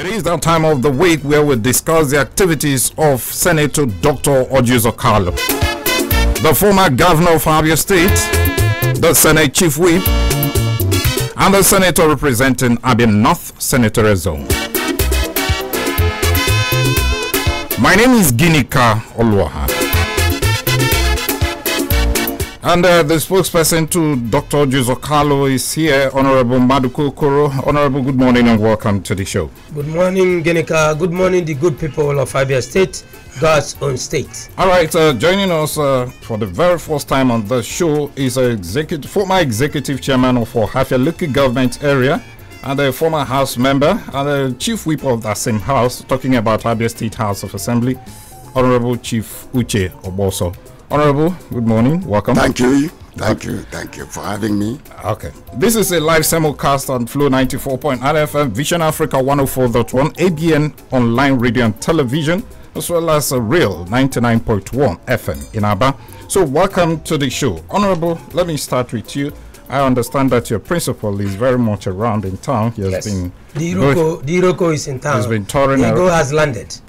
It is that time of the week where we discuss the activities of Senator Dr. Orji Uzor-Kalu, the former governor of Absiec State, the Senate Chief Whip, and the senator representing Abia North Senatorial Zone. My name is Ginika Oluwaha. And the spokesperson to Dr. Orji Uzor-Kalu is here, Honorable Maduko Okoro. Honorable, good morning and welcome to the show. Good morning, Genika. Good morning, the good people of Abia State, God's own state. All right, joining us for the very first time on the show is former executive chairman of Ohafia local government area and a former house member and the chief whip of that same house, talking about Abia State House of Assembly, Honorable Chief Uche Oboso. Honorable, good morning. Welcome. Thank you. Thank you for having me. Okay. This is a live simulcast on Flow 94.9 FM, Vision Africa 104.1, ABN online radio and television, as well as a real 99.1 FM in Aba. So welcome to the show. Honorable, let me start with you. I understand that your principal is very much around in town. He has been the Iroko is in town. He's been touring around. Ego has landed.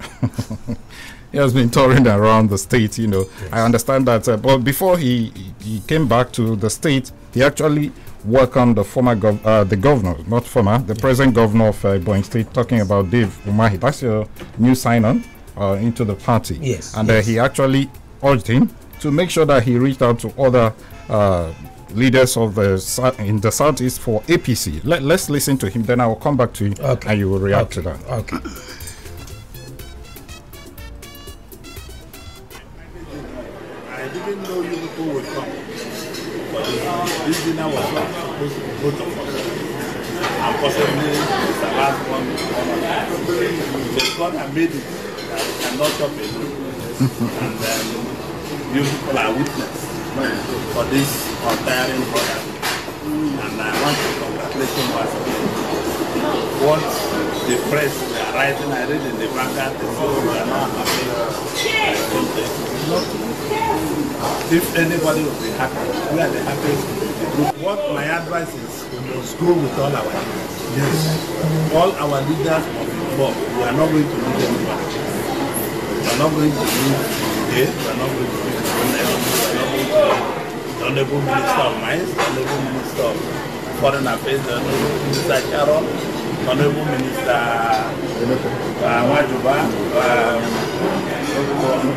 He has been touring around the state, you know. Yes. I understand that. But before he came back to the state, he actually welcomed the present governor of Ebonyi State, talking about Dave Umahi. That's your new sign-on into the party. Yes. And he actually urged him to make sure that he reached out to other leaders of in the southeast for APC. Let's listen to him. Then I will come back to you, and you will react to that. Okay. I didn't know you people would come. But this dinner was not supposed to be both of us. And possibly it's the last one. So God had made it that we cannot stop it. And then you people are witness for this untiring program. And I want to congratulate you once again. What the press are writing, I read in the Vanguard, they say we are not happy. If anybody will be happy, we are the happiest group. What my advice is, we must go with all our leaders. Yes. All our leaders must be involved. We are not going to lose anybody. We are not going to lose today. We are not going to lose the Honorable Minister of Mines, the Honorable Minister of Foreign Affairs, the Honorable Minister Sharon, Honorable Minister Wajuba,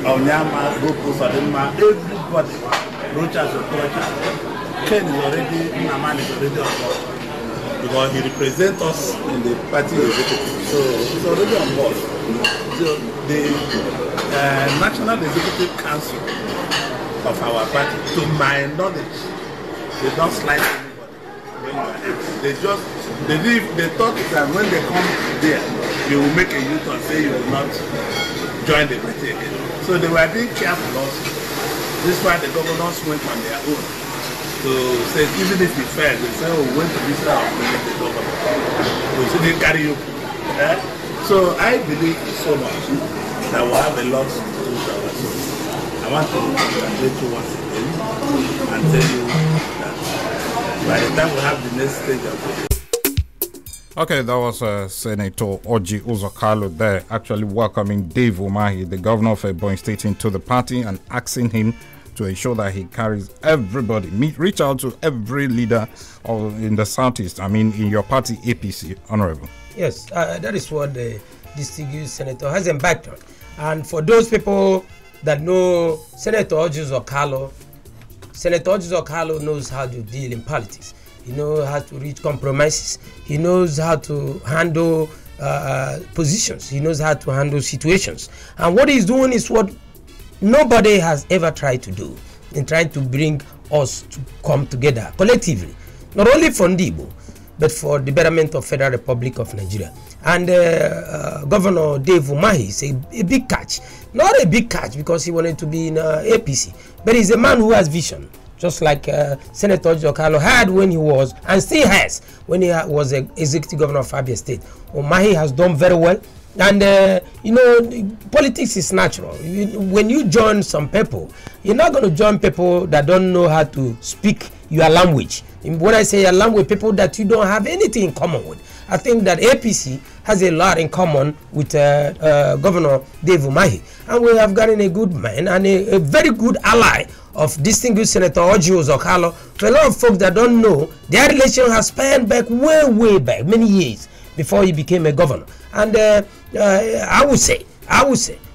Onyama, Goku, Sadima, everybody, Rochas or Rochas. Ken is already, Naman is already on board. Because he represents us in the party executive. So he's already on board. So the National Executive Council of our party, to my knowledge, they don't slide anybody. They thought that when they come there, they will make a U-turn, say you will not join the party again. So they were being careful also. This is why the governors went on their own. So say even if he failed, they say, oh, we went to visit our the governor. So they carry you. So I believe so much that we'll have a lot to do with ourselves. I want to congratulate you once again and tell you that by the time we have the next stage of the Okay, that was Senator Orji Uzor-Kalu there, actually welcoming Dave Umahi, the governor of Ebonyi State, into the party and asking him to ensure that he carries everybody, reach out to every leader in the southeast. I mean, in your party, APC, Honorable. Yes, that is what the distinguished senator has embarked on. And for those people that know Senator Orji Uzor-Kalu, Senator Orji Uzor-Kalu knows how to deal in politics. He knows how to reach compromises. He knows how to handle positions. He knows how to handle situations. And what he's doing is what nobody has ever tried to do in trying to bring us to come together collectively, not only for Ndibo, but for the betterment of Federal Republic of Nigeria. And Governor Dave Umahi is a big catch. Not a big catch because he wanted to be in APC, but he's a man who has vision. Just like Senator Uzor-Kalu had when he was, and still has, when he was executive governor of Abia State. Umahi has done very well. And, politics is natural. When you join some people, you're not going to join people that don't know how to speak your language. When I say your language, people that you don't have anything in common with. I think that APC has a lot in common with Governor Dave Umahi, and we have gotten a good man and a very good ally of distinguished Senator Orji Uzor-Kalu. For a lot of folks that don't know, their relation has spanned back way back, many years before he became a governor. And I would say,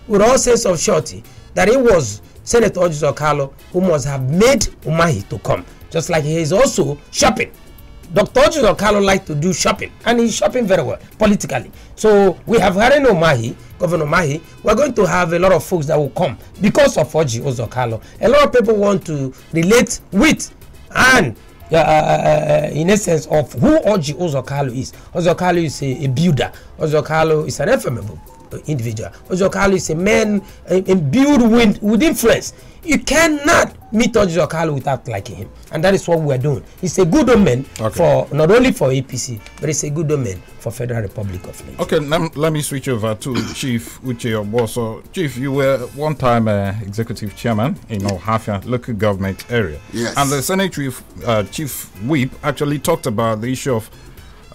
with all sense of surety, that it was Senator Orji Uzor-Kalu who must have made Umahi to come, just like he is also shopping. Dr. Orji Uzor-Kalu likes to do shopping, and he's shopping very well politically. So we have Harun Umahi, Governor Umahi. We're going to have a lot of folks that will come because of Orji Uzor-Kalu. A lot of people want to relate with and in essence of who Orji Uzor-Kalu is. Uzor-Kalu is a builder. Uzor-Kalu is an ephemeral individual. Uzor-Kalu is a man imbued with influence. You cannot meet Orji Uzor-Kalu without liking him, and that is what we are doing. He's a good omen for not only for APC, but it's a good omen for Federal Republic of Nigeria. Okay, let me switch over to Chief Uche Oboso. Chief, you were one-time executive chairman in Ohafia local government area. Yes. And the Senate Chief Whip actually talked about the issue of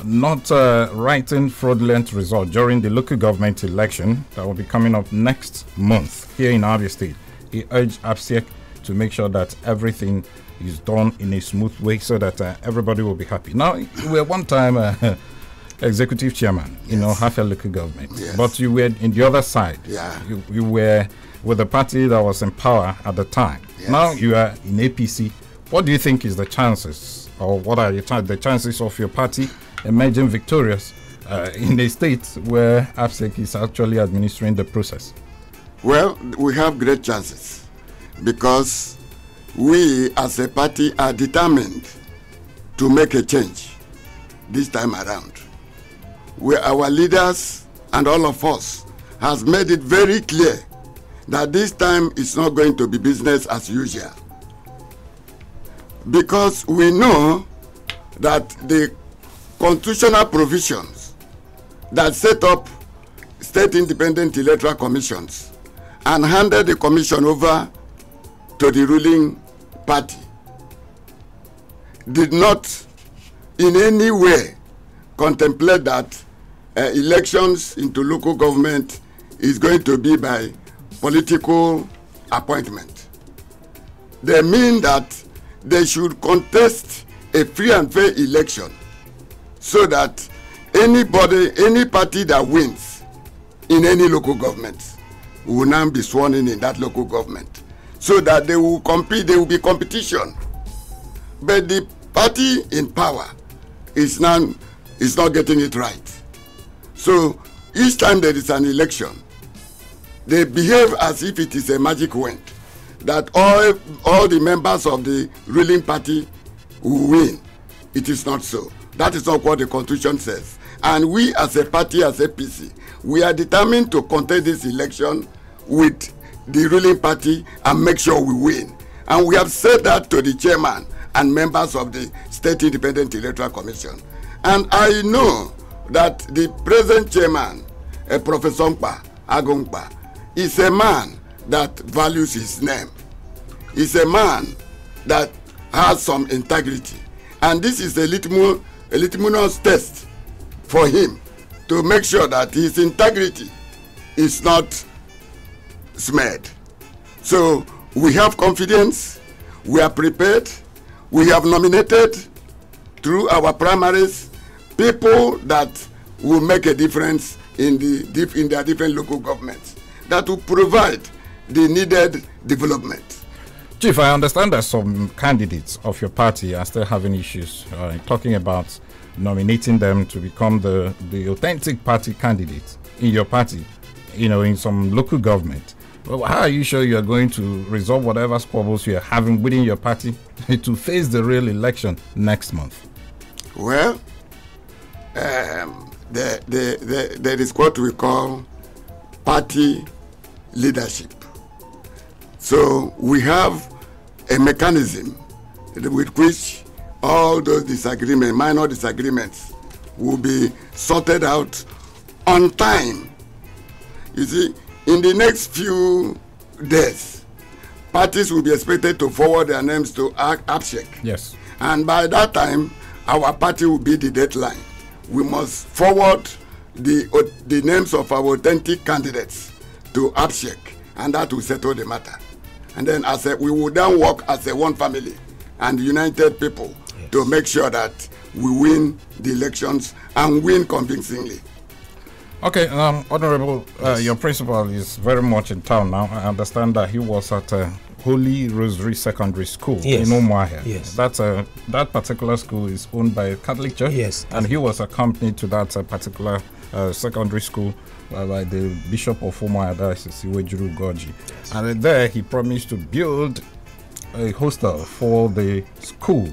not writing fraudulent results during the local government election that will be coming up next month here in Abia State. He urged Absiec to make sure that everything is done in a smooth way so that everybody will be happy. Now, you were one-time executive chairman in Ohafia local government, but you were in the other side. Yeah. You were with the party that was in power at the time. Yes. Now you are in APC. What do you think is the chances, or what are the chances of your party emerging victorious in a state where Absiec is actually administering the process? Well, we have great chances because we as a party are determined to make a change this time around. Where our leaders and all of us has made it very clear that this time it's not going to be business as usual. Because we know that the constitutional provisions that set up state independent electoral commissions and handed the commission over to the ruling party did not in any way contemplate that elections into local government is going to be by political appointment. They mean that they should contest a free and fair election so that any party that wins in any local government will now be sworn in that local government, so that they will compete. There will be competition, but the party in power is not getting it right. So each time there is an election, they behave as if it is a magic wand, that all the members of the ruling party will win. It is not so. That is not what the Constitution says. And we as a party, as APC, we are determined to contest this election with the ruling party and make sure we win. And we have said that to the chairman and members of the State Independent Electoral Commission. And I know that the present chairman, Professor Agungpa, is a man that values his name. He's a man that has some integrity. And this is a litmus test for him to make sure that his integrity is not smeared. So we have confidence, we are prepared, we have nominated through our primaries people that will make a difference in their different local governments, that will provide the needed development. Chief, I understand that some candidates of your party are still having issues talking about nominating them to become the authentic party candidate in your party, in some local government. Well, how are you sure you are going to resolve whatever squabbles you are having within your party to face the real election next month? Well, there is what we call party leadership. So we have a mechanism with which all those disagreements, minor disagreements, will be sorted out on time. You see, in the next few days, parties will be expected to forward their names to Absiec. Yes. And by that time, our party will be the deadline. we must forward the names of our authentic candidates to Absiec, and that will settle the matter. And then we will then work as a one family and united people to make sure that we win the elections and win convincingly. Okay, Honorable, your principal is very much in town now. I understand that he was at Holy Rosary Secondary School in Umuahia. Yes. That particular school is owned by a Catholic Church. Yes. And he was accompanied to that particular secondary school by the Bishop of Umuahia, that is Iwejuru Goji. Yes. And there he promised to build a hostel for the school,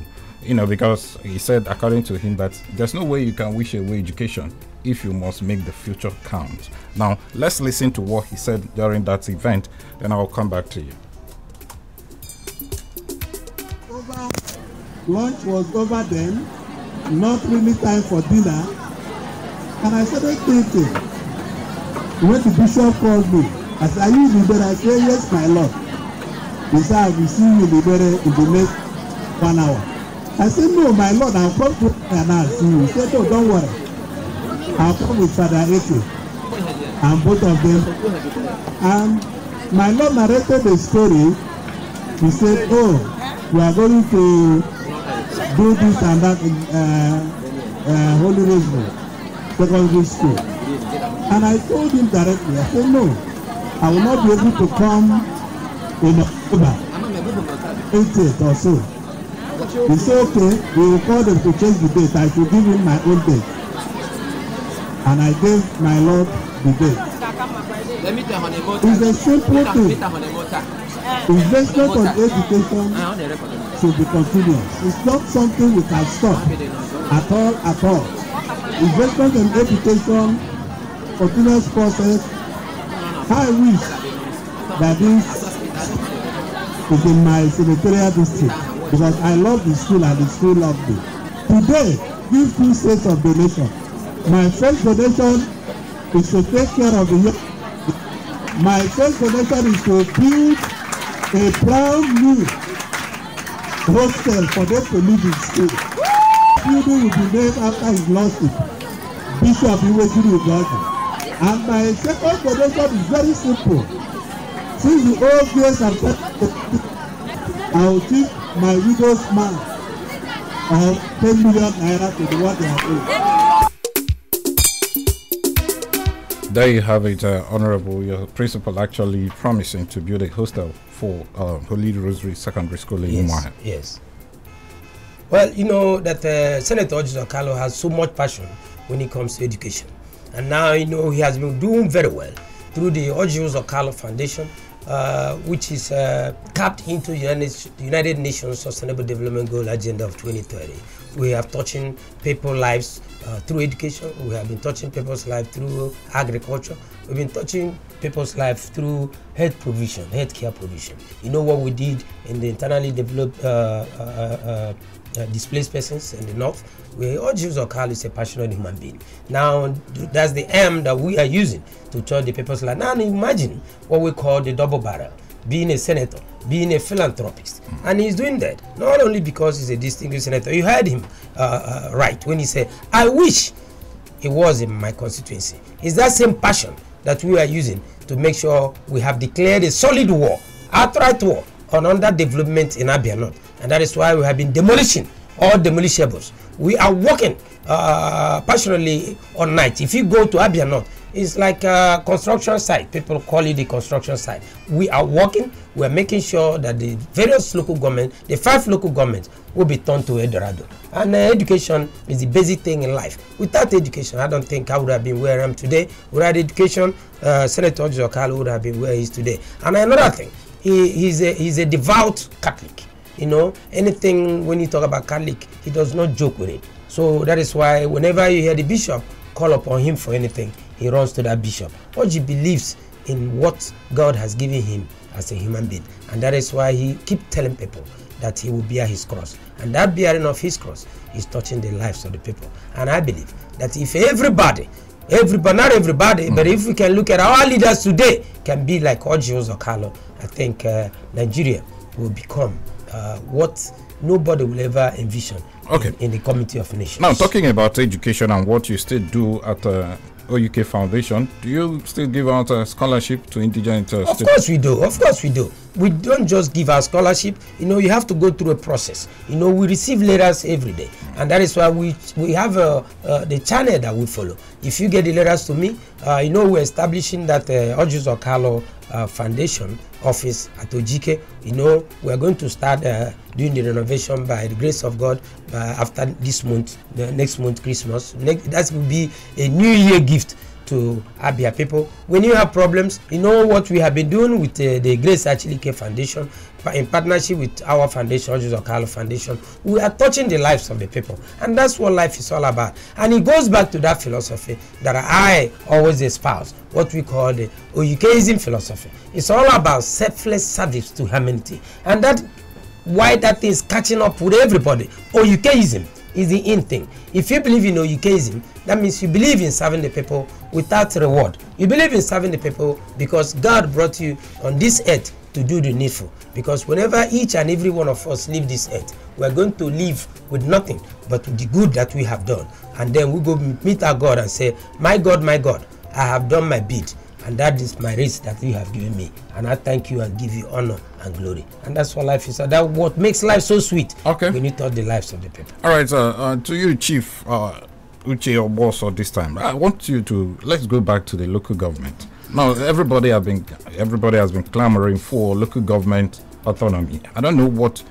because he said, according to him, that there's no way you can wish away education if you must make the future count. Now, let's listen to what he said during that event, then I'll come back to you. Lunch was over then, not really time for dinner, and I started thinking. When the bishop called me, I said, "Are you Libere?" I said, "Yes, my lord." He said, "I will see you Libere in the next 1 hour." I said, "No, my lord, I'll come to and I'll see you." He said, "No, don't worry. I'll come with Father Eke and both of them." And my lord narrated the story. He said, "Oh, we are going to do this and that in Holy Rosary Secondary School." And I told him directly, I said, "No, I will not be able to come in October 80th or so." He said, "Okay, we will call them to change the date. I should give him my own date." And I gave my lord the date. It's a simple thing. Investment on education should be continuous. It's not something we can stop at all. Investment in education, continuous process. I wish that this is in my senatorial district, because I love the school and the school loves me. Today, give 2 sets of donation. My first donation is to take care of the young. My first donation is to build a brand new hostel for them to live in school. Building will be named after his lordship, Bishop Iwejuru Goji. And my second donation is very simple. Since the old days have started, I will give my widow's man of 10 million naira to the one they are owed. There you have it, Honorable. Your principal actually promising to build a hostel for Holy Rosary Secondary School in Umuahia. Yes. Well, you know that Senator Ojizo Carlo has so much passion when it comes to education. And now, he has been doing very well through the Ojizo Carlo Foundation, which is capped into United Nations Sustainable Development Goal Agenda of 2030. We are touching people's lives through education. We have been touching people's lives through agriculture. We've been touching people's lives through healthcare provision. You know what we did in the internally developed displaced persons in the north? Ojizo Carlo is a passionate human being. Now, that's the aim that we are using to touch the people's life. Now, imagine what we call the double barrel, being a senator, being a philanthropist. And he's doing that, not only because he's a distinguished senator. You heard him right when he said, "I wish it was in my constituency." It's that same passion that we are using to make sure we have declared a solid war, outright war, on underdevelopment in Abia North. And that is why we have been demolishing all demolishables. We are working passionately all night. If you go to Abia North, it's like a construction site. People call it the construction site. We are working. We are making sure that the various local governments, the 5 local governments, will be turned to Eldorado. And education is the basic thing in life. Without education, I don't think I would have been where I am today. Without education, Senator Ojizo Carlo would have been where he is today. And another thing, he's a devout Catholic. Anything when you talk about Catholic, he does not joke with it. So that is why whenever you hear the bishop call upon him for anything, he runs to that bishop. Oji believes in what God has given him as a human being. And that is why he keeps telling people that he will bear his cross. And that bearing of his cross is touching the lives of the people. And I believe that if everybody, not everybody, but if we can look at our leaders today, can be like Ojizo Carlo, I think Nigeria will become what nobody will ever envision, Okay. in the Committee of Nations. Now, talking about education and what you still do at OUK Foundation, do you still give out a scholarship to indigent students? Of course we do. Of course we do. We don't just give our scholarship. You have to go through a process. We receive letters every day, and that is why we have the channel that we follow. If you get the letters to me, we're establishing that Ojus Okalo Foundation office at Ojike. We're going to start doing the renovation by the grace of God after this month, next month, Christmas. That will be a New Year gift to Abia people. When you have problems, what we have been doing with the Grace Achilike Foundation in partnership with our foundation, Ojus Okalo Foundation, we are touching the lives of the people, and that's what life is all about. And it goes back to that philosophy that I always espouse, what we call the Oyukeism philosophy. It's all about selfless service to humanity, and that why that thing is catching up with everybody. Oyukeism is the in thing. If you believe in Oyukeism, that means you believe in serving the people without reward. You believe in serving the people because God brought you on this earth to do the needful. Because whenever each and every one of us leave this earth, we are going to live with nothing but with the good that we have done. And then we go meet our God and say, my God, I have done my bid. And that is my race that you have given me. And I thank you and give you honor and glory. And that's what life is. That's what makes life so sweet. Okay. When you touch the lives of the people. All right, to you, Chief Uche Oboso, this time, I want you to, let's go back to the local government. Now, everybody has been clamoring for local government autonomy. I don't know what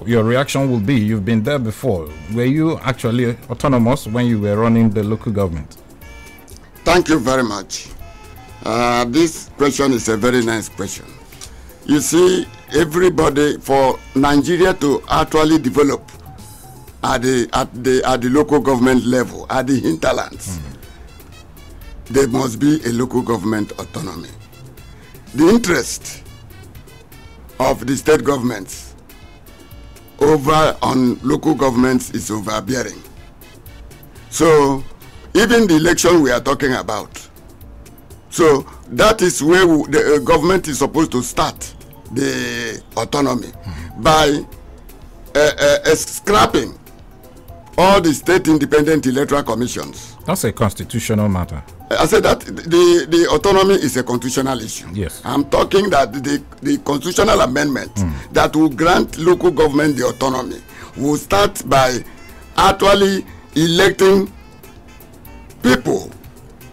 your reaction will be. You've been there before. Were you actually autonomous when you were running the local government? Thank you very much. This question is a very nice question. You see, everybody, for Nigeria to actually develop at the local government level, at the hinterlands, there must be a local government autonomy. The interest of the state governments over on local governments is overbearing. So, even the election we are talking about, so that is where the government is supposed to start the autonomy by scrapping all the state independent electoral commissions. That's a constitutional matter. I said that the autonomy is a constitutional issue. Yes. I'm talking that the constitutional amendment that will grant local government the autonomy will start by actually electing people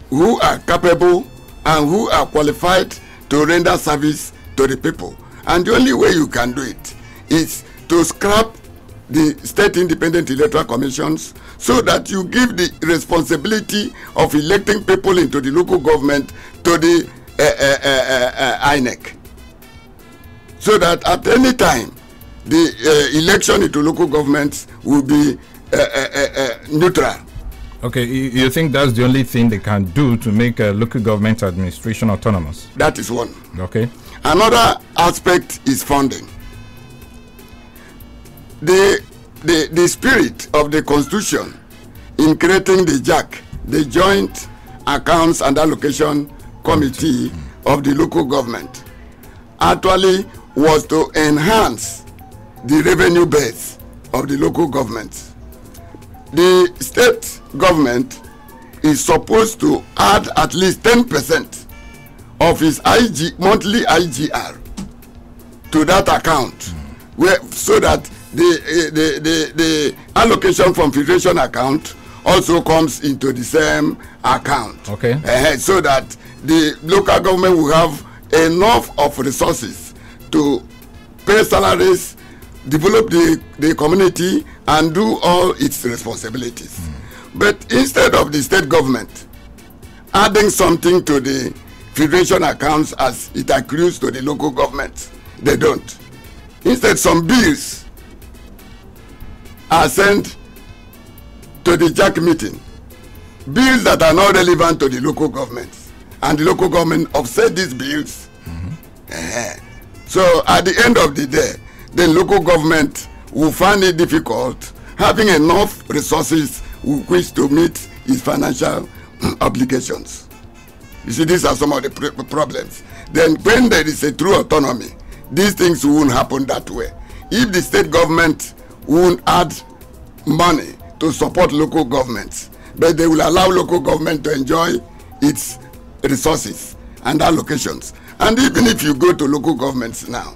who are capable and who are qualified to render service to the people. And the only way you can do it is to scrap the state independent electoral commissions so that you give the responsibility of electing people into the local government to the INEC. So that at any time, the election into local governments will be neutral. Okay, you think that's the only thing they can do to make a local government administration autonomous? That is one. Okay. Another aspect is funding. The spirit of the Constitution in creating the JAC, the Joint Accounts and Allocation Committee of the local government, actually was to enhance the revenue base of the local government. The state government is supposed to add at least 10% of its monthly IGR to that account, so that the allocation from federation account also comes into the same account. Okay. So that the local government will have enough of resources to pay salaries, develop the community, and do all its responsibilities. But instead of the state government adding something to the federation accounts as it accrues to the local government, they don't. Instead, some bills are sent to the JAC meeting, bills that are not relevant to the local government, and the local government offset these bills. So at the end of the day, the local government will find it difficult having enough resources with which to meet its financial obligations. You see, these are some of the problems. Then when there is a true autonomy, these things won't happen that way. If the state government won't add money to support local governments, but they will allow local government to enjoy its resources and allocations. And even if you go to local governments now,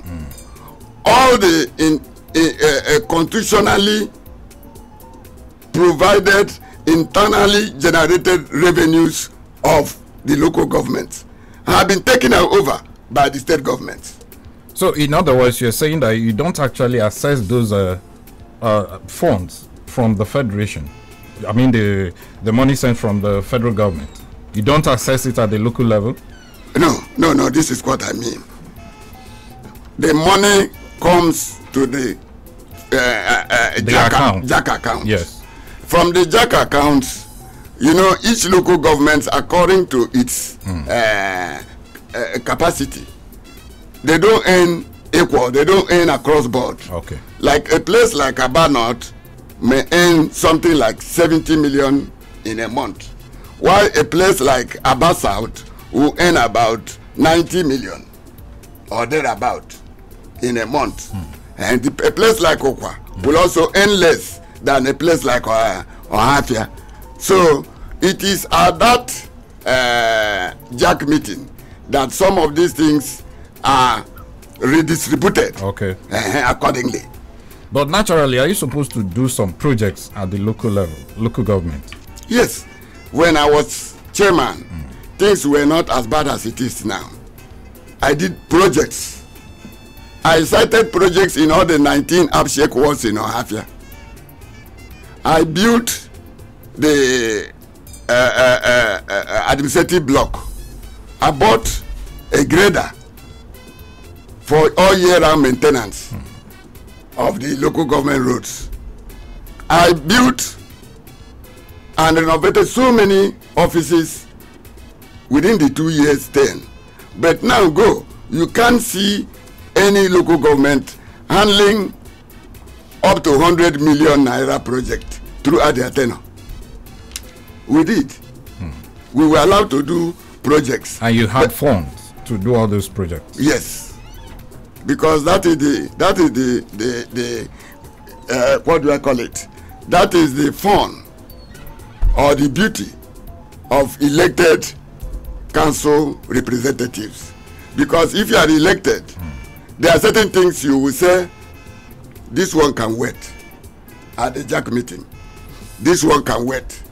all the constitutionally provided, internally generated revenues of the local governments have been taken over by the state governments. So, in other words, you're saying that you don't actually access those funds from the federation. I mean, the money sent from the federal government. You don't access it at the local level? No, this is what I mean. The money comes to the JAC account. Yes. From the JAC accounts, you know, each local government, according to its capacity, they don't earn equal, they don't earn across board. Okay. Like a place like Aba North may earn something like 70 million in a month, while a place like Aba South will earn about 90 million or thereabout in a month. And a place like Okwa will also earn less than a place like Ohafia. So it is at that JAC meeting that some of these things are redistributed accordingly. But naturally, are you supposed to do some projects at the local level, local government? Yes. When I was chairman, things were not as bad as it is now. I did projects. I cited projects in all the 19 Absiec wards in Ohafia. I built the administrative block. I bought a grader for all year-round maintenance of the local government roads. I built and renovated so many offices within the 2 years term. But now you can't see any local government handling up to 100 million naira project throughout their tenure. We did. We were allowed to do projects. And you had funds to do all those projects? Yes. Because that is the what do I call it? That is the fun or the beauty of elected council representatives. Because if you are elected, there are certain things you will say, this one can wait at the JAC meeting. This one can wait.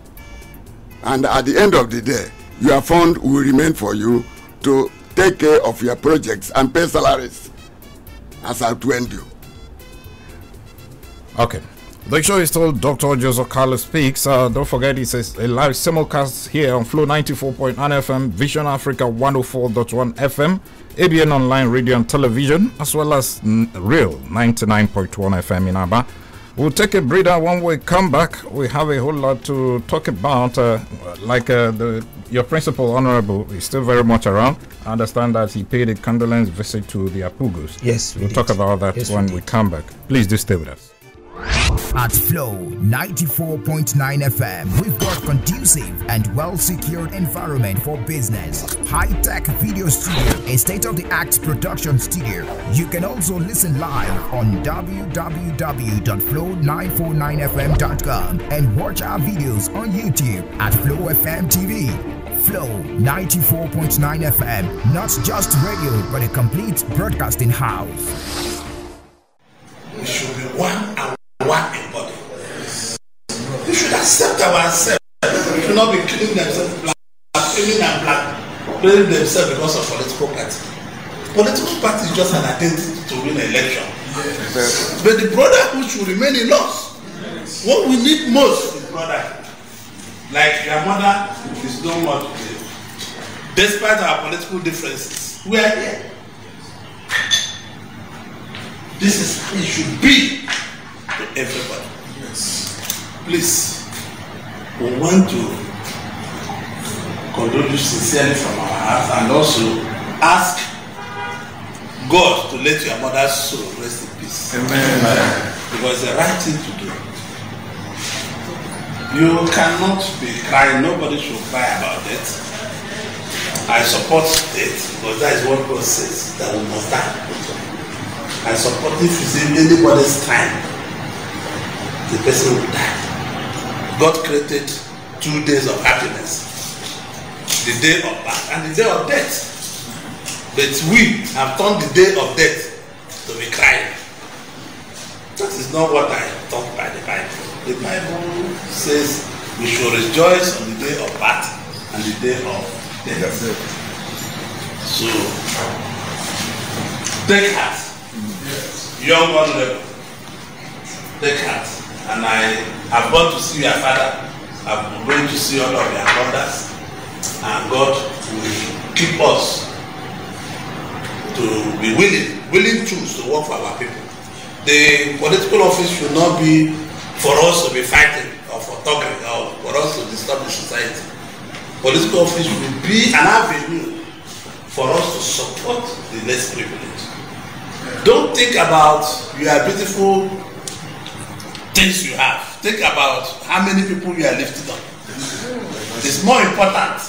And at the end of the day, your fund will remain for you to take care of your projects and pay salaries as I told you. Okay. The show is called Dr. Joseph Carlos Speaks. Don't forget, it's a live simulcast here on Flow 94.9 FM, Vision Africa 104.1 FM, ABN Online Radio and Television, as well as Real 99.1 FM in Aba. We'll take a breather. When we come back, we have a whole lot to talk about. Your principal, Honorable, is still very much around. I understand that he paid a condolence visit to the Apugos. Yes, we'll talk about that when we come back. Please do stay with us. At Flow 94.9 FM, we've got conducive and well-secured environment for business, high-tech video studio, a state-of-the-art production studio. You can also listen live on www.flow949fm.com and watch our videos on YouTube at Flow FM TV. Flow 94.9 FM, not just radio, but a complete broadcasting house. We should be one in body. We should accept ourselves. We should not be killing themselves, blaming themselves because of political party. Political party is just an identity to win an election. Yes. But the brotherhood should remain in us. Yes. What we need most is brotherhood. Like your mother is no more today. Despite our political differences, we are here. This is how it should be to everybody. Yes. Please, we want to condole you sincerely from our hearts and also ask God to let your mother's soul rest in peace. Amen. Because it's the right thing to do. You cannot be crying. Nobody should cry about it. I support it because that is what God says, that we must die. I support if it's in anybody's time to the person will die. God created 2 days of happiness, the day of birth and the day of death. But we have turned the day of death to be crying. That is not what I am taught by the Bible. The Bible says we should rejoice on the day of birth and the day of death. So, take heart, young honorable, take heart. And I have gone to see your father, I'm going to see all of your brothers, and God will keep us to be willing tools to work for our people. The political office should not be for us to be fighting or for talking or for us to disturb the society. Political office will be an avenue for us to support the less privileged. Don't think about your beautiful things you have. Think about how many people you are lifting up. It's more important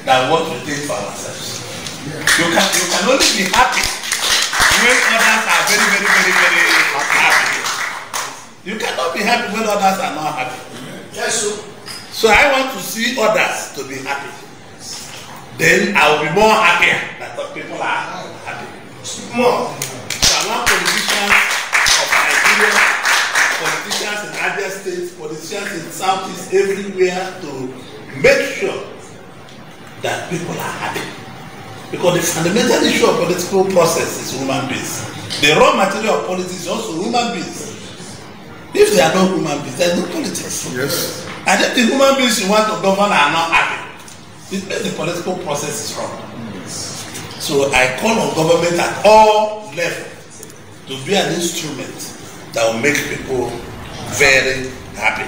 than what we think for ourselves. You can only be happy when others are very happy. You cannot be happy when others are not happy. Yes, so I want to see others to be happy. Then I will be more happier that people are happy. More. So I want politicians of Nigeria, politicians in Abia State, politicians in Southeast, everywhere to make sure that people are happy. Because the fundamental issue of political process is human beings. The raw material of politics is also human beings. If they are not human beings, there is no politics. Yes. And if the human beings you want to govern are not happy, it means the political process is wrong. So I call on government at all levels to be an instrument that will make people very happy.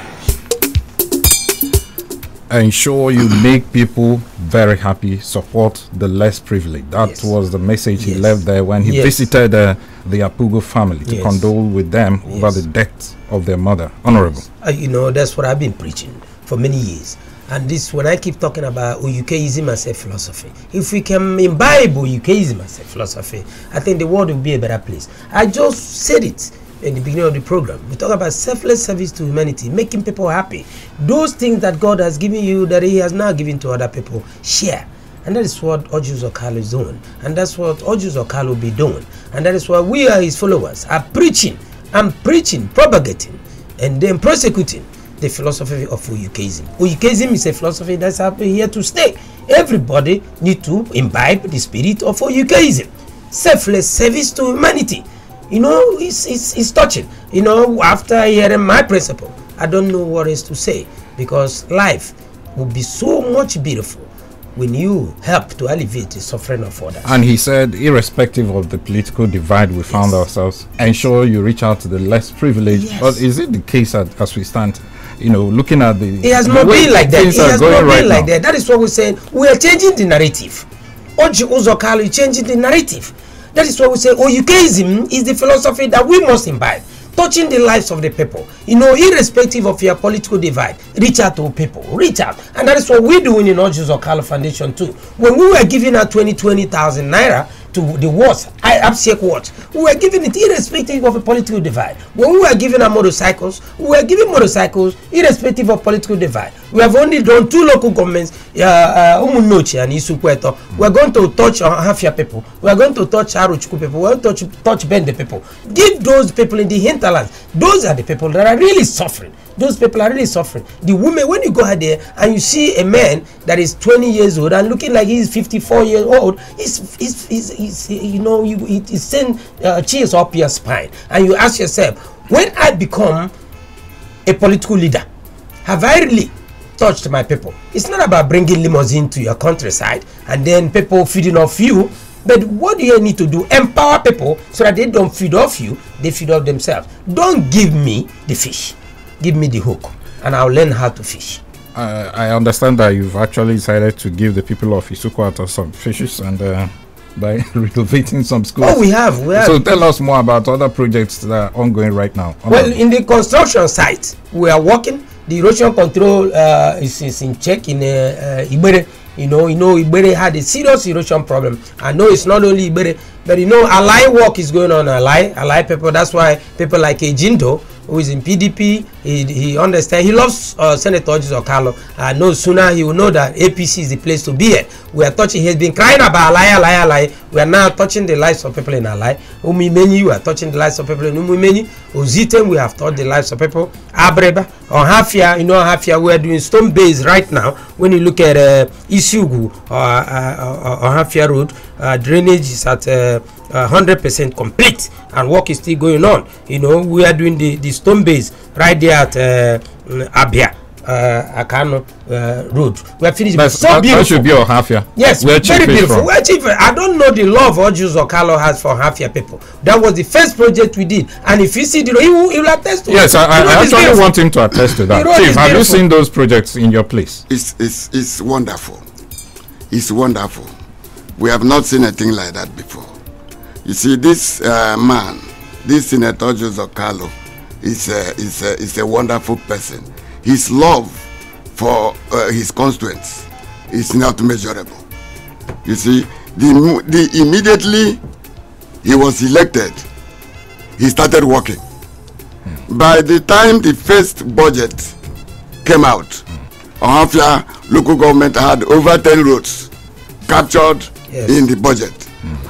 Ensure you make people very happy, support the less privileged. That was the message he left there when he visited the Apugo family to condole with them over the death of their mother. Honorable. You know, that's what I've been preaching for many years. And this, when I keep talking about Oyukeism as a philosophy, if we can imbibe Oyukeism as a philosophy, I think the world will be a better place. I just said it in the beginning of the program. We talk about selfless service to humanity, making people happy. Those things that God has given you, that he has now given to other people, share. And that is what Ojus Okalo is doing. And that's what Ojus Okalo will be doing. And that is why we are his followers, are preaching, propagating, and then prosecuting the philosophy of Oyukeism. Oyukeism is a philosophy that's here to stay. Everybody need to imbibe the spirit of Oyukeism. Selfless service to humanity. You know, it's touching. You know, after hearing my principle, I don't know what else to say, because life would be so much beautiful when you help to alleviate the suffering of others. And he said, irrespective of the political divide we found ourselves, ensure you reach out to the less privileged. But is it the case as we stand? You know, looking at the... It has not been like that. It has not been like that. That is what we're saying. We are changing the narrative. Oji Uzokalo is changing the narrative. That is what we say. Oyukeism is the philosophy that we must imbibe, touching the lives of the people. You know, irrespective of your political divide, reach out to people. Reach out. And that is what we're doing in Ojus Okalo Foundation too. When we were giving out 20,000 naira to the wards, Absiec wards, we were giving it irrespective of a political divide. When we were giving our motorcycles, we were giving motorcycles irrespective of political divide. We have only done 2 local governments, Umunochi and Isukweto. We are going to touch Hafia people. We are going to touch Aruchuku people. We are going to touch Bende people. Give those people in the hinterlands. Those are the people that are really suffering. Those people are really suffering. The women, when you go out there and you see a man that is 20 years old and looking like he's 54 years old, you know, it sends chills up your spine. And you ask yourself, when I become a political leader, have I really touched my people? It's not about bringing limousine to your countryside and then people feeding off you. But what do you need to do? Empower people so that they don't feed off you, they feed off themselves. Don't give me the fish. Give me the hook and I'll learn how to fish. I understand that you've actually decided to give the people of Isukwata some fishes and by renovating some schools. Oh, we have. So tell us more about other projects that are ongoing right now. Well, in the construction site, we are working. The erosion control is in check in Ibere. You know, Ibere had a serious erosion problem. I know it's not only Ibere, but you know, Alai work is going on. Alai people. That's why people like Ejindo who is in PDP. He understands. He loves Senator Orji Okalo. No sooner he will know that APC is the place to be at. We are touching. He has been crying about lie. We are now touching the lives of people in our life. Umimeni, we are touching the lives of people in Umimeni. Ozitem, we have taught the lives of people. Abreba, on Hafia, Hafia, we are doing stone base right now. When you look at Isugu on Hafia Road, drainage is at 100% complete, and work is still going on. We are doing the stone base right there at Abia. Akano Road. We are finished. So beautiful. That should be on Hafia. Yes, very beautiful. I don't know the love Orji Okalo has for Hafia people. That was the first project we did, and if you see, he will attest to it. Yes, I actually want him to attest to that. Chief, have you seen those projects in your place? It's wonderful. It's wonderful. We have not seen anything like that before. You see, this man, this Senator Orji Okalo, is a wonderful person. His love for his constituents is not measurable. You see, immediately he was elected, he started working. By the time the first budget came out, Ohafia local government had over 10 roads captured in the budget.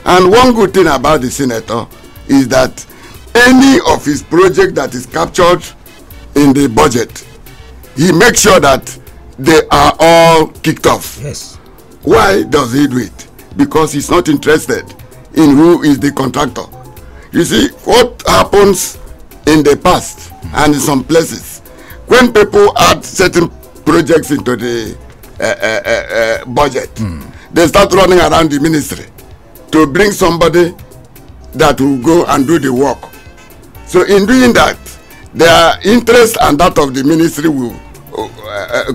And one good thing about the senator is that any of his project that is captured in the budget, he makes sure that they are all kicked off. Yes. Why does he do it? Because he's not interested in who is the contractor. You see, what happens in the past and in some places, when people add certain projects into the budget, they start running around the ministry to bring somebody that will go and do the work. So in doing that, their interest and that of the ministry will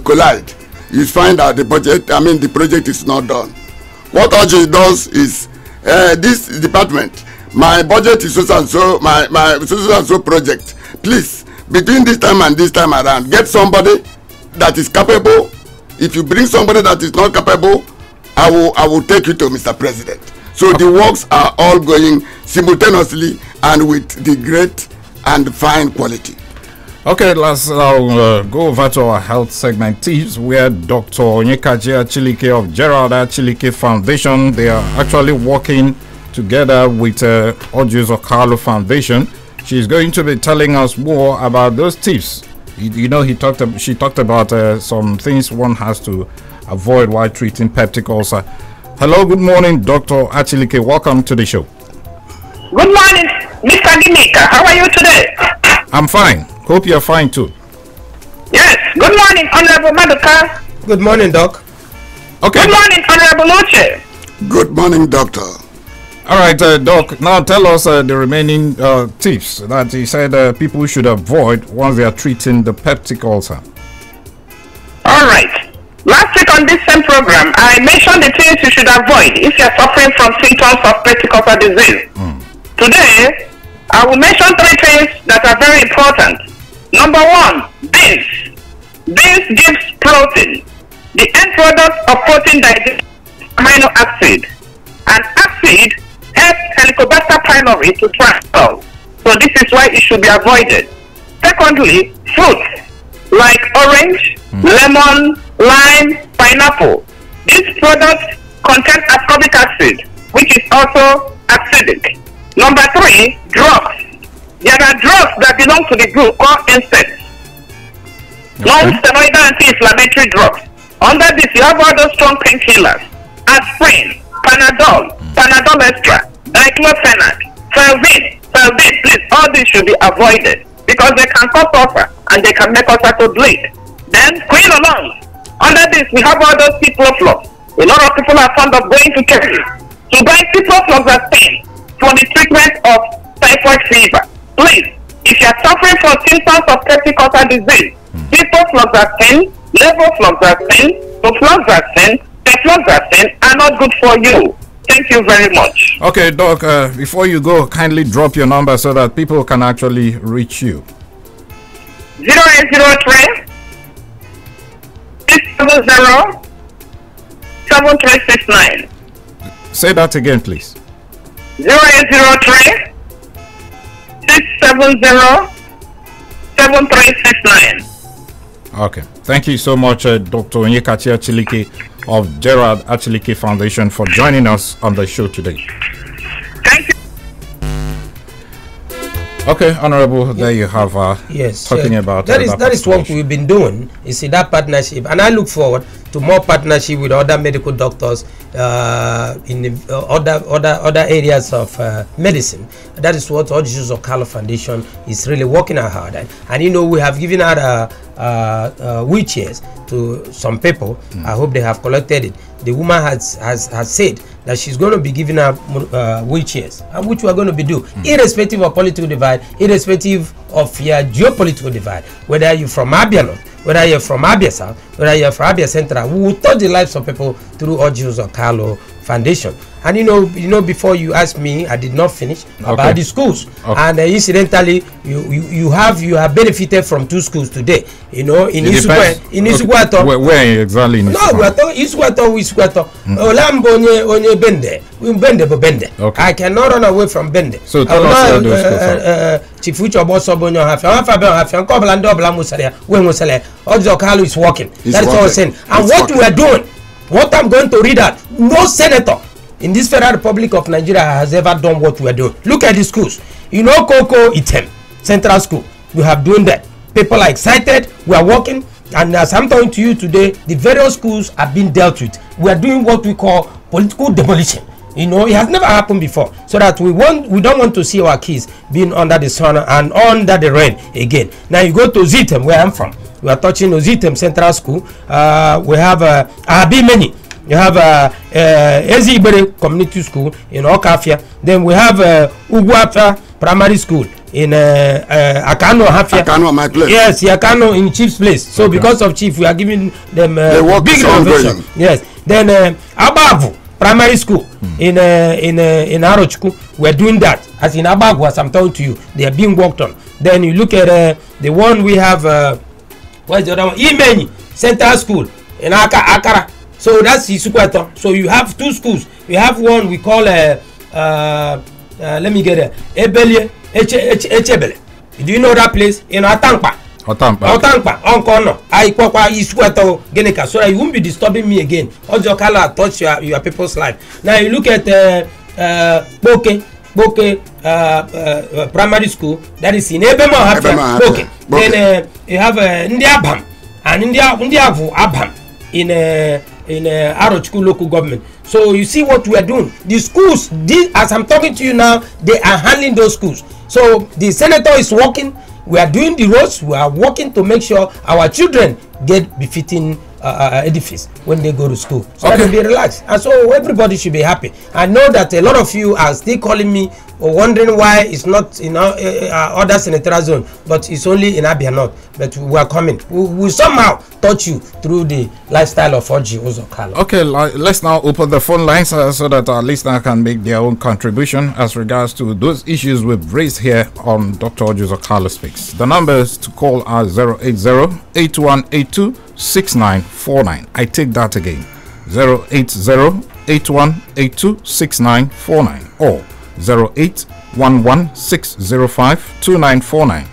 collide. You find out the project is not done. What Orji does is, this department, my budget is so and so, my so and so project. Please, between this time and this time around, get somebody that is capable. If you bring somebody that is not capable, I will take you to Mr. President. So the works are all going simultaneously and with the great and fine quality. Okay, let's now go over to our health segment tips, where Dr. Onyekachi Achilike of Gerald Achilike Foundation, they are actually working together with Orji Okalo Foundation. She's going to be telling us more about those tips. She talked about some things one has to avoid while treating peptic ulcer. Hello, good morning, Dr. Achilike. Welcome to the show. Good morning, Mr. Gimika. How are you today? I'm fine. Hope you're fine too. Yes. Good morning, Honorable Maduka. Good morning, Doc. Okay. Good morning, Honorable Uche. Good morning, Doctor. All right, Doc. Now tell us the remaining tips that he said people should avoid once they are treating the peptic ulcer. All right. Last week on this same program, I mentioned the things you should avoid if you are suffering from symptoms of peptic ulcer disease. Today, I will mention 3 things that are very important. Number 1, beans. Beans gives protein, the end product of protein digestion, amino acid. And acid helps Helicobacter pylori to travel. So this is why it should be avoided. Secondly, fruits like orange, lemon, lime, pineapple. These products contain ascorbic acid, which is also acidic. Number 3, drugs. There are drugs that belong to the group called NSAIDs. Non-steroidal anti-inflammatory drugs. Under this, you have all those strong painkillers: aspirin, Panadol, Panadol Extra, diclofenac, Felvin. Please, all these should be avoided because they can cause ulcer and they can make ulcer to bleed. Then, quinolones. Under this, we have all those ciproflox. A lot of people are fond of going to chemist to buy ciprofloxacin for the treatment of typhoid fever. Please, if you are suffering from symptoms of peptic ulcer disease, ciprofloxacin, levofloxacin, ofloxacin, tefloxacin are not good for you. Thank you very much. Okay, Doc, before you go, kindly drop your number so that people can actually reach you. 0803 670 7369. Say that again, please. 0803 670 7369. Okay. Thank you so much, Dr. Onyekachi Achilike of Gerald Achilike Foundation for joining us on the show today. Thank you. Okay, Honorable, there you have talking about that is what we've been doing. You see that partnership, and I look forward to more partnership with other medical doctors in the, other areas of medicine. That is what All Jesus of Carlo Foundation is really working hard at. And you know, we have given out wheelchairs to some people. I hope they have collected it. The woman has said that she's going to be giving out wheelchairs, and which we are going to be doing, irrespective of political divide, irrespective of your geopolitical divide. Whether you're from Abia North, whether you're from Abia South, whether you're from Abia Central, we will touch the lives of people through All Jesus of Carlo Foundation. And you know, before you asked me, I did not finish about the schools. And incidentally, you have benefited from 2 schools today. You know, in Isugwato. Where exactly? No, we are talking Isugwato. Olambo onye Bende. I cannot run away from Bende. So tell us where those schools are. Chifucho Bosobonyo Hafian Koblando Blamusaria, when Musale, Ojo Carlo is working. That is all I'm saying. And what we are doing, what I'm going to read out, no senator in this Federal Republic of Nigeria has ever done what we are doing. Look at the schools. You know, Koko Item Central School. We have done that. People are excited. We are working. And as I'm talking to you today, the various schools are being dealt with. We are doing what we call political demolition. You know, it has never happened before. So that we don't want to see our kids being under the sun and under the rain again. Now you go to Zitem, where I'm from. We are touching Zitem Central School. We have Abimeni. You have Ezibere Community School in Okafia. Then we have Ugwapa Primary School in Akano Hafia. Akano, my place. Yes, Akano in Chief's place. So because of Chief, we are giving them big renovation. Yes. Then Abavu Primary School in Arochku, we are doing that. As in Abavu, as I'm talking to you, they are being worked on. Then you look at the one we have. What's the other one? Imeni Central School in Akara. So that's Isukwato. So you have 2 schools. We have one we call let me get it. Echebele. Do you know that place? In Otampa. Otampa. Onkono. I kwakwa Isukwato Geneka. So that you won't be disturbing me again. Ojo Kala touch your people's life. Now you look at Boke Primary School. That is in Ebema. Boke. Then you have Ndiabam and Ndiavu Abam in Arochku local government. So you see what we are doing. The schools, as I'm talking to you now, they are handling those schools. So the senator is working. We are doing the roads. We are working to make sure our children get befitting edifice when they go to school. So that they'll be relaxed. And so everybody should be happy. I know that a lot of you are still calling me or wondering why it's not in other senatorial zone, but it's only in Abia North. But we are coming. We somehow touch you through the lifestyle of Oji Uzokalo. Okay, let's now open the phone lines so that our listener can make their own contribution as regards to those issues we've raised here on Dr. Oji Uzokalo Speaks. The numbers to call are 080-8182-6949. I take that again. 080-8182-6949 or 0811-605-2949.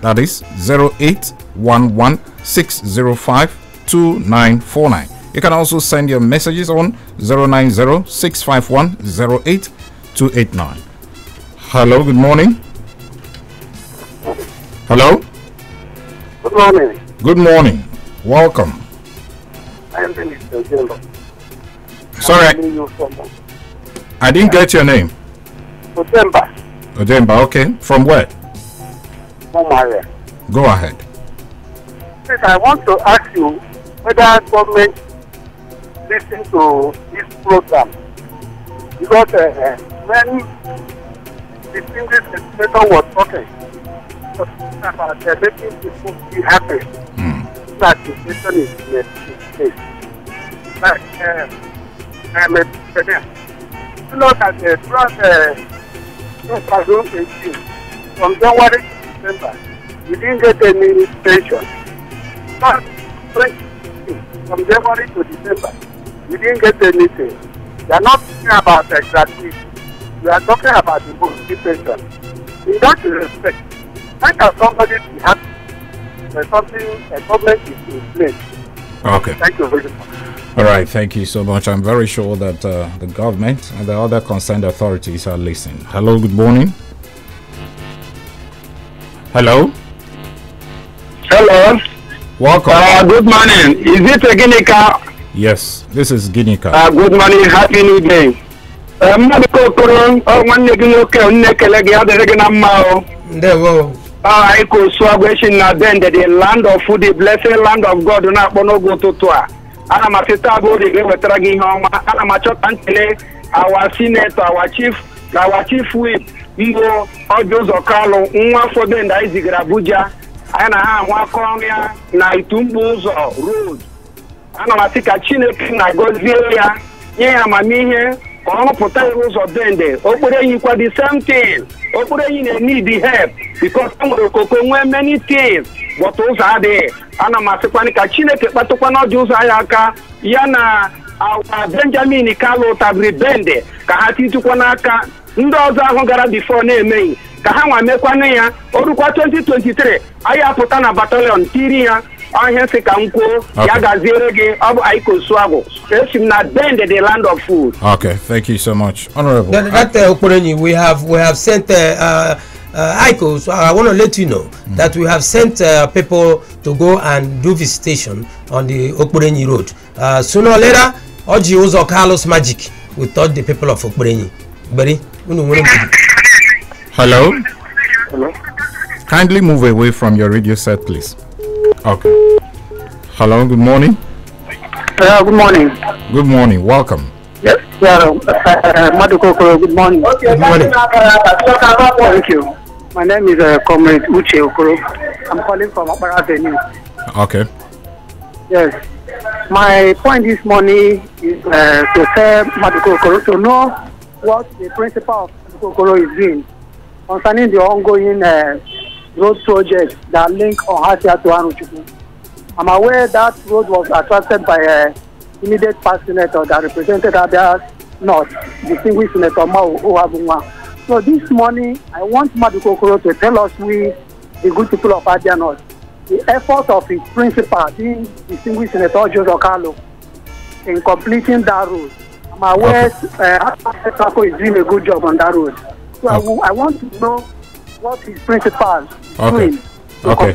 That is 0811-605-2949. You can also send your messages on 090-651-08289. Hello, good morning. Hello? Good morning. Good morning. Welcome. I am Mr. Ojemba. Sorry, I didn't get your name. Ojemba. Ojemba, okay. From where? From area. Go ahead. Please, I want to ask you whether government listen to this program. Because when the English legislator was talking about making people be happy, that the situation is in place. But I'm a president. You know that throughout 2018, from January to December, we didn't get any pension. But from January to December, we didn't get anything. We are not talking about gratuity. We are talking about the monthly pension. In that respect, how can somebody be happy a government is in place. Okay. Thank you very much. All right, thank you so much. I'm very sure that the government and the other concerned authorities are listening. Hello, good morning. Hello. Hello. Welcome. Good morning. Is it a Guinea? Yes, this is Ginika. Good morning. Happy New Day. I could swagwation then the land of food, the blessed land of God, not bono go to toa. And I'm a sister body with dragging home. And I'm a chop and our senator, our chief whip, Mbo, Ojos or Carlo, one for them that is the Abuja, and I have one corner, Naitumbos road. And I'm a sick at Chinekin, I go there. Yeah, I'm a me here. All potatoes of them there. Open equal the same thing. Open need the help because some of the cocoa many things. What those are there? And I'm a sequanica chineke, but to one of those ayaka, Yana, our Benjamin Carlo Tabri Bende, Kahati to Kwanaka, Ndoza Hongara before name, Kahama Mekwanea, Oruka 2023, Ayapotana Battalion, Tiria. Okay. That the land of food. Okay, thank you so much, Honorable. We have sent ICO, so I want to let you know that we have sent people to go and do visitation on the Okporeni road. Sooner or later, Oji Uzo Carlos Magic will touch the people of Okporeni. Hello. Hello. Kindly move away from your radio set, please. Okay. Hello, good morning. Good morning. Good morning, welcome. Yes, Madukoko, good morning. Good morning. Thank you. My name is Comrade Uche Okoro. I'm calling from Opera Avenue. Okay. Yes. My point this morning is to tell Madukoko to know what the principal of Madukoko is doing concerning the ongoing road project that link Ohasia to Aruchukwu. I'm aware that road was attracted by a immediate past senator that represented Abia North, distinguished Senator Mao Ohabunwa. So this morning, I want Madukokoro to tell us, the good people of Abia North, the effort of his principal, being distinguished Senator Joseph Carlo, in completing that road. I'm aware Abia is doing a good job on that road. So I want to know what his principal is doing. Okay.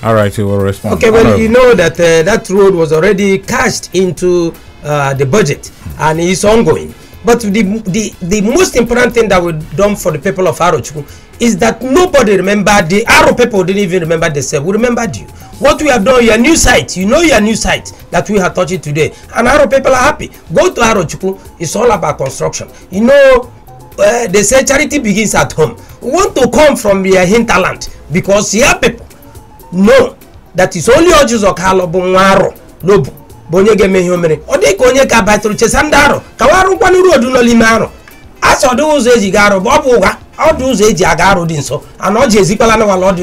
All right, you will respond. Okay, well, you know that that road was already cashed into the budget and it's ongoing. But the most important thing that we've done for the people of Arochukwu is that nobody remembered, the Aro people didn't even remember themselves. We remembered you. What we have done, your new site, you know your new site that we have touched today. And Aro people are happy. Go to Arochukwu, it's all about construction. You know, they say charity begins at home. We want to come from your hinterland because here people know that it's only Ojus or Carlo Bonaro Lobu Bonyege Mehomere or they Konyeka Battle Chesandaro Kawaru Quanu no Limaro. As or those Ejigaro Bobuga, all those Ejagaro Dinso, and all Jezipalano Lord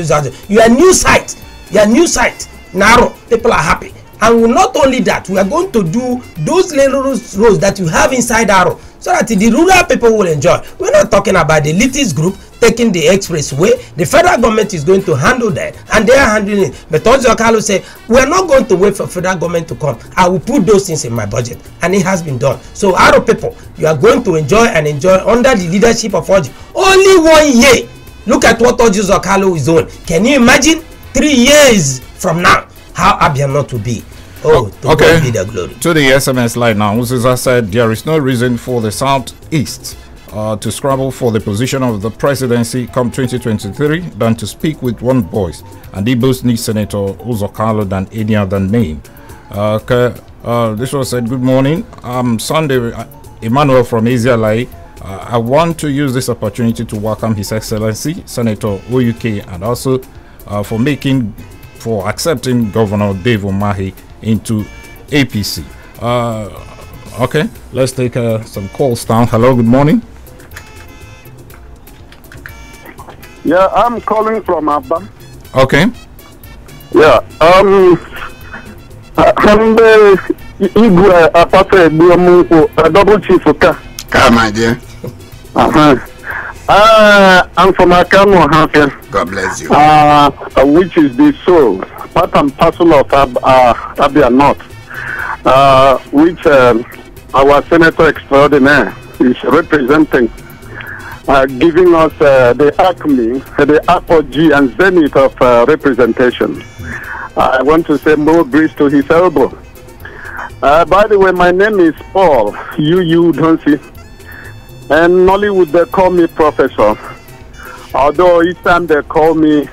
your new site, Naro, people are happy. And not only that, we are going to do those little roads that you have inside Aro so that the rural people will enjoy. We're not talking about the elitist group taking the expressway. The federal government is going to handle that, and they are handling it. But Ojo Carlo said, we're not going to wait for federal government to come. I will put those things in my budget, and it has been done. So, Aro people, you are going to enjoy under the leadership of Ojo. Only 1 year. Look at what Ojo Carlo is doing. Can you imagine 3 years from now how Abia not will be? Oh, okay. Be the glory. To the SMS line now, Uziza said there is no reason for the Southeast to scramble for the position of the presidency come 2023 than to speak with one voice. And Igbos need Senator Uzo Carlo than any other name. Okay, this was said, good morning. Sunday, Emmanuel from Asia Lai. I want to use this opportunity to welcome His Excellency Senator Oyuke and also for accepting Governor Dave Umahi into APC. Okay, let's take some calls down. Hello, good morning. Yeah, I'm calling from Abba. Okay. Yeah, I'm Igwe Apate Buamu, a double chief of Car, my dear. I'm from Akamo, Hampton. God bless you. Which is the soul, part and parcel of Abia North, which our Senator Extraordinaire is representing, giving us the acme, the apogee and zenith of representation. I want to say more grace to his elbow. By the way, my name is Paul. You don't see. And Nollywood, they call me Professor. Although each time they call me,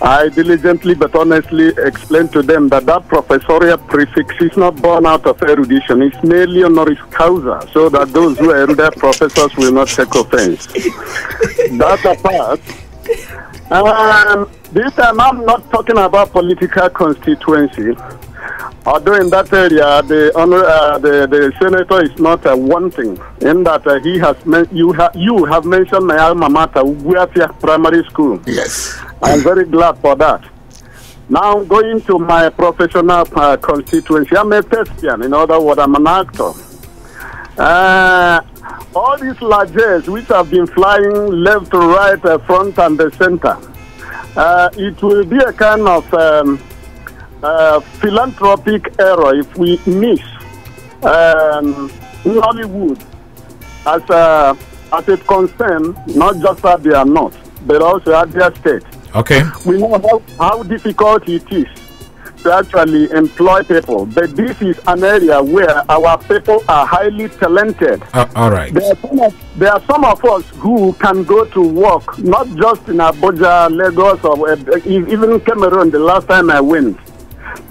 I diligently but honestly explain to them that professorial prefix is not born out of erudition. It's merely honoris causa, so that those who are their professors will not take offense. That apart, this time I'm not talking about political constituency. Although in that area, the senator is not wanting, in that he has you have mentioned my alma mater, Absiec Primary School. Yes. I'm very glad for that. Now going to my professional constituency, I'm a thespian. In other words, I'm an actor. All these largesse which have been flying left to right, front and the center, it will be a kind of philanthropic error if we miss Nollywood as it concerns not just Abia North, but also Abia State. Okay. We know how difficult it is to actually employ people, but this is an area where our people are highly talented. All right. There are some of us who can go to work, not just in Abuja, Lagos, or even Cameroon the last time I went.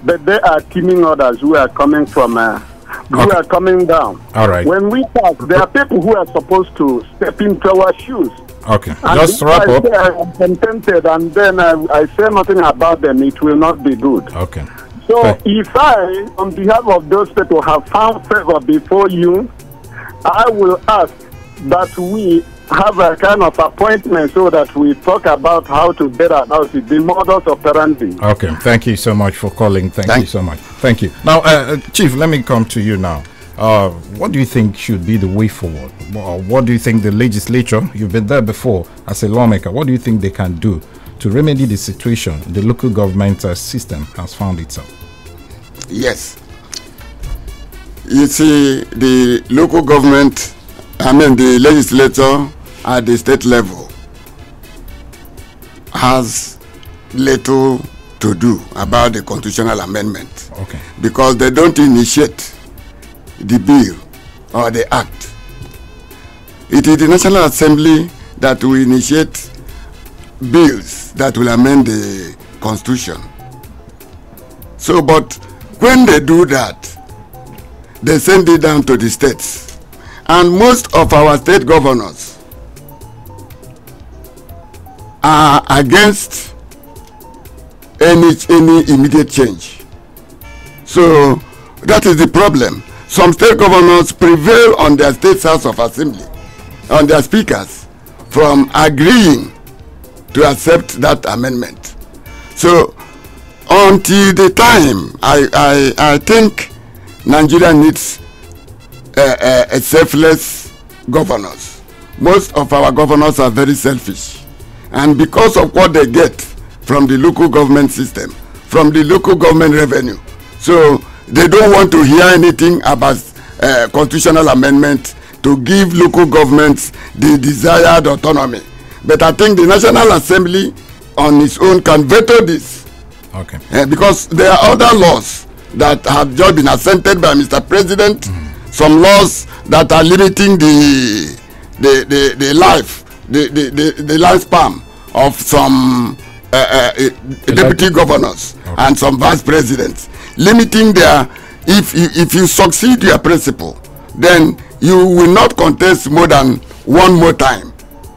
But there are teaming others who are coming from, who are coming down. All right. When we pass, there are people who are supposed to step into our shoes. Okay. And Just wrap up. I am contented, and then I say nothing about them, it will not be good. Okay. So if I, on behalf of those people, have found favor before you, I will ask that we have a kind of appointment so that we talk about how to better about it, the modus operandi. Okay, thank you so much for calling. Thank you so much. Thank you. Now, Chief, let me come to you now. What do you think should be the way forward? What do you think the legislature, you've been there before as a lawmaker, what do you think they can do to remedy the situation the local government system has found itself? Yes. You see, the local government, the legislature at the state level has little to do about the constitutional amendment. Okay. Because they don't initiate the bill or the act. It is the National Assembly that will initiate bills that will amend the Constitution. So, but when they do that, they send it down to the states. And most of our state governors are against any immediate change. So that is the problem. Some state governors prevail on their state house of assembly, on their speakers, from agreeing to accept that amendment. So until the time, I think Nigeria needs a selfless governors. Most of our governors are very selfish, and because of what they get from the local government system, from the local government revenue, so they don't want to hear anything about constitutional amendment to give local governments the desired autonomy. But I think the National Assembly on its own can veto this. Okay. Because there are other laws that have just been assented by Mr. President. Some laws that are limiting the lifespan of some deputy governors and some vice presidents, limiting their, if you succeed your principle, then you will not contest more than one more time,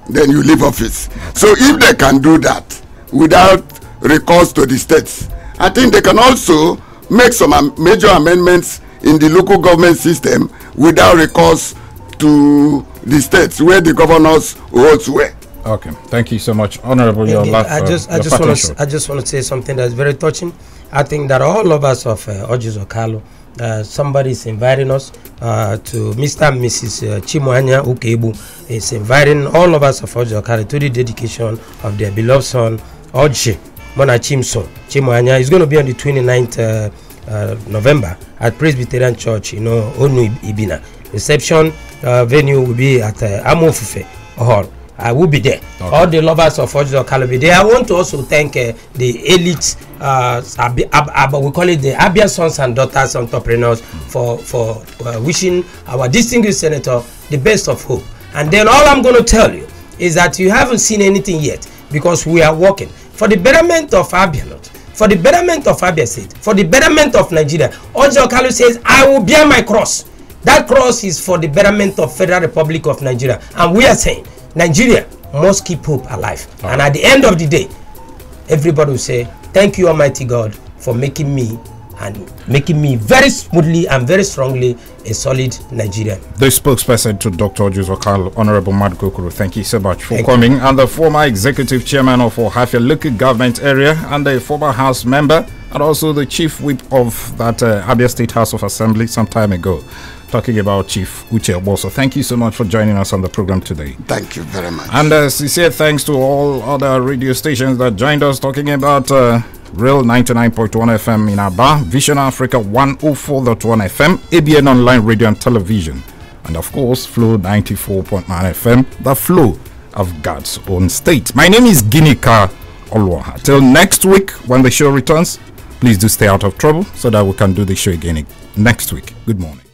then you leave office. So if they can do that without recourse to the states, I think they can also make some major amendments in the local government system without recourse to the states where the governors hold sway. Okay, thank you so much, Honorable. Your last, I just want to say something that's very touching. I think that all of us of Ojis Okalo somebody is inviting us to Mr. and Mrs. Chimwanya Ukebu is inviting all of us of Ojokari to the dedication of their beloved son, Oji Mona Chimson Chimwanya. Is going to be on the 29th November at Presbyterian Church, Onu Ibina. Reception venue will be at Amofufe Hall. I will be there. Okay. All the lovers of Ojokari will be there. I want to also thank the elite, we call it the Abia sons and daughters entrepreneurs for wishing our distinguished senator the best of hope. And then all I'm going to tell you is that you haven't seen anything yet, because we are working for the betterment of Abia North, for the betterment of Abia State, for the betterment of Nigeria. Ojokari says, I will bear my cross. That cross is for the betterment of Federal Republic of Nigeria. And we are saying Nigeria must keep hope alive. And at the end of the day, everybody will say, thank you, Almighty God, for making me very smoothly and very strongly a solid Nigerian. The spokesperson to Dr. Ojuzokal, Honorable Mad Kokoro, thank you so much for coming. And the former executive chairman of Ohafia local government area and a former house member and also the chief whip of that Abia State House of Assembly some time ago, talking about Chief Uche Oboso. Thank you so much for joining us on the program today. Thank you very much. And sincere thanks to all other radio stations that joined us talking about Real 99.1 FM in Aba, Vision Africa 104.1 FM, ABN Online Radio and Television, and of course Flow 94.9 FM, the flow of God's own state. My name is Ginika Olwaha. Till next week when the show returns, please do stay out of trouble so that we can do the show again next week. Good morning.